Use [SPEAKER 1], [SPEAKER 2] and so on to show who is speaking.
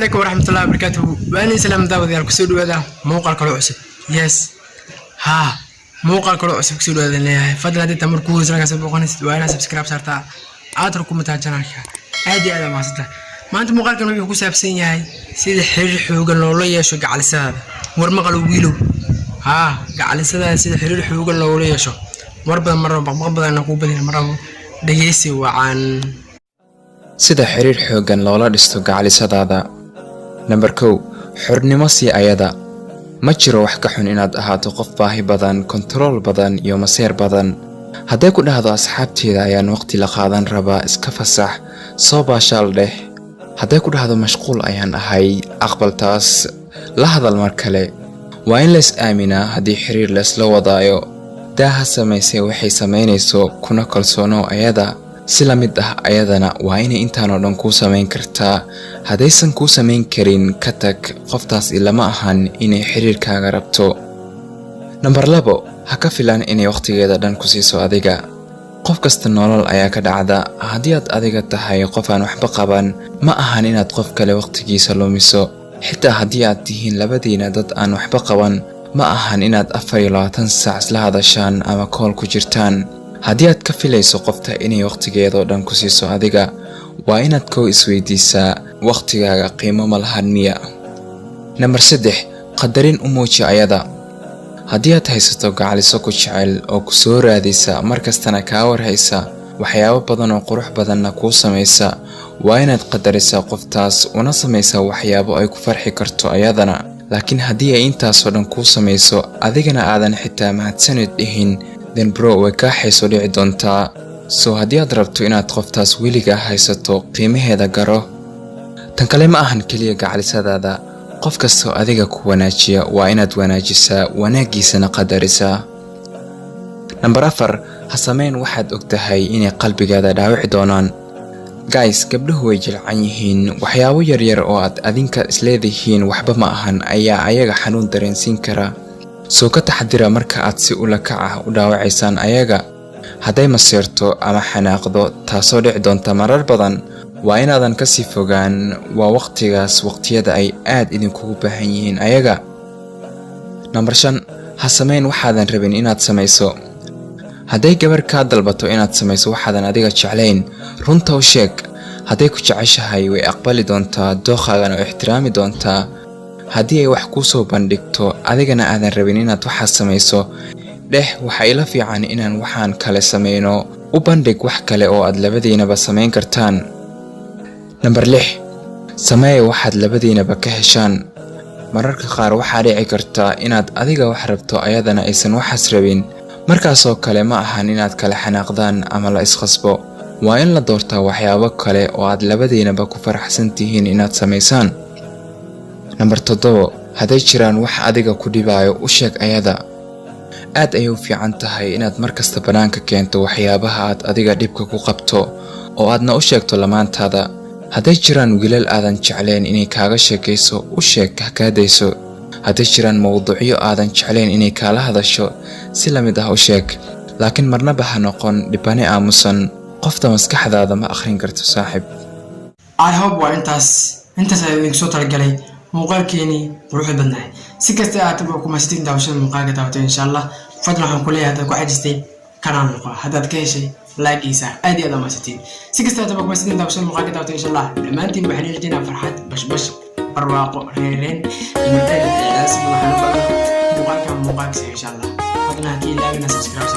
[SPEAKER 1] عليكم ورحمة الله وبركاته. وأنا سلام داود يا كسود هذا موقع كروسي. يس ها موقع كروسي كسود هذا اللي فضل هذه تمر كوز رجع سبقوني وأنا سبسكرايب صارتها أترككم متاجرين عادي هذا ما صدق ما أنت موقع كانوا يكون سابسين ياهي سيد حرير حقوق اللولية شو قاعد ساد ورمقلوا ويلو ها قاعد ساد سيد حرير حقوق اللولية شو وربنا مرة بقبض أنا قوبلين مرة دقيسي وعن
[SPEAKER 2] sida xiriir xoogan loola dhisto gacalisadaada. Number 2 xornimo si ayada ma jiro wax ka xun inaad ahaato qof baahi badan, control badan iyo maseer badan. Hadday ku dhahdo asxaabteeda ayaan waqti la qaadan rabaa, iska fasax, soo baashaal dheh. Hadday ku dhahdo mashquul ayaan ahay, aqbaltaas, la hadal mar kale. Waa in la is aaminaa haddii xiriir la isla wadaayo. Daaha samaysay waxay samaynayso kuna kalsoono ayada. si la mid ah ayadana waa inay intaan oo dhan ku sameyn kartaa. Haddaysan ku sameyn karin ka tag, qoftaas ilama ahan inay xiriirkaaga rabto. Number 2 ha ka filan inay waqtigeeda dhan ku siiso adiga. Qof kasta nolol ayaa ka dhacda. Haddii aad adiga tahay qof aan waxba qaban, ma ahan inaad qof kale waqtigiisa lumiso. Xitaa haddii aad tihiin labadiina dad aan waxba qaban, ma ahan inaad 24 saac isla hadashaan ama call ku jirtaan. haddii aad ka filayso qofta inay waqtigeeda oo dhan ku siiso adiga, waa inaad koo isweydiisaa waqtigaaga qiimo ma lahan miya. Number 3 qadarin u muuji ayada. haddii aad haysato gacaliso ku jecel oo ku soo raadisa markastana kaa warhaysa waxyaabo badan oo qurux badanna kuu samaysa, waa inaad qadarisaa qoftaas una samaysaa waxyaabo ay ku farxi karto ayadana. laakiin haddii ay intaasoo dhan kuu samayso adigana aadan xitaa mahadsanid dhihin, then bro way kaa xayso dhici doontaa. So haddii aad rabto inaad qoftaas weliga haysato, qiimaheeda garo. tan kale ma ahan keliya gacalisadaada, qof kastoo adiga ku wanaajiya waa inaad wanaajisaa, wanaagiisana qadarisaa. Number 4 ha sameyn waxaad ogtahay inay qalbigaada dhaawici doonaan. Guys, gabdhuhu way jilcan yihiin. waxyaabo yaryar oo aad adinka isleedihiin waxba ma ahan ayaa ayaga xanuun dareensiin kara. soo ka taxadira marka aad si ula kac ah u dhaawacaysaan ayaga. hadday maseerto ama xanaaqdo, taasoo dhici doonta marar badan, waa inaadan ka sii fogaan. waa waqtigaas waqtiyada ay aad idinkugu baahan yihiin ayaga. Number 5 ha sameyn waxaadan rabin inaad samayso. hadday gabar kaa dalbato inaad samayso waxaadan adiga jeclayn, runta u sheeg. hadday ku jeceshahay way aqbali doontaa, dooqaagana u ixtiraami doontaa. haddii ay wax kuu soo bandhigto adigana aadan rabin inaad waxaas samayso, dheh waxa ila fiican inaan waxaan kale sameyno. u bandhig wax kale oo aad labadiinaba samayn kartaan. Number 6 samee waxaad labadiinaba ka heshaan. mararka qaar waxaa dhici karta inaad adiga wax rabto ayadana aysan waxaas rabin. markaasoo kale ma ahan inaad kala xanaaqdaan ama la isqasbo. waa in la doortaa waxyaabo kale oo aad labadiinaba ku faraxsan tihiin inaad samaysaan. Number 7 hadday jiraan wax adiga ku dhibaayo, u sheeg ayada. aad ayay u fiican tahay inaad markasta banaanka keento waxyaabaha aad adiga dhibka ku qabto oo aadna u sheegto lamaantaada. hadday jiraan wiilal aadan jeclayn inay kaaga sheekayso, u sheeg ha kaa dayso. hadday jiraan mowduucyo aadan jeclayn inay kaala hadasho, si la mid ah u sheeg. laakiin marnaba ha noqon dhibane aamusan. qofta maskaxdaada ma akhrin karto saaxib.
[SPEAKER 1] I hope waa intaas ay idinku soo talagalay muuqaalkeeni quruxda badnaay. si kasta aad ku mahadsantiin daawashada muuqaalka daawatay insha Allah. fadlan waxaan ku leeyahay haddaad ku xajistay kanaan noqo, haddaad ka heshay like isa aad iyo aad mahadsantiin. si kasta aad ku mahadsantiin daawashada muuqaalka daawatay insha Allah. dhammaantiin waxaan rajaynayaa farxad, bashbash, barwaaqo, reereen iyo dad ciyaas waxaan u baahan muuqaalka insha Allah. fadlan haddii ilaahayna subscribe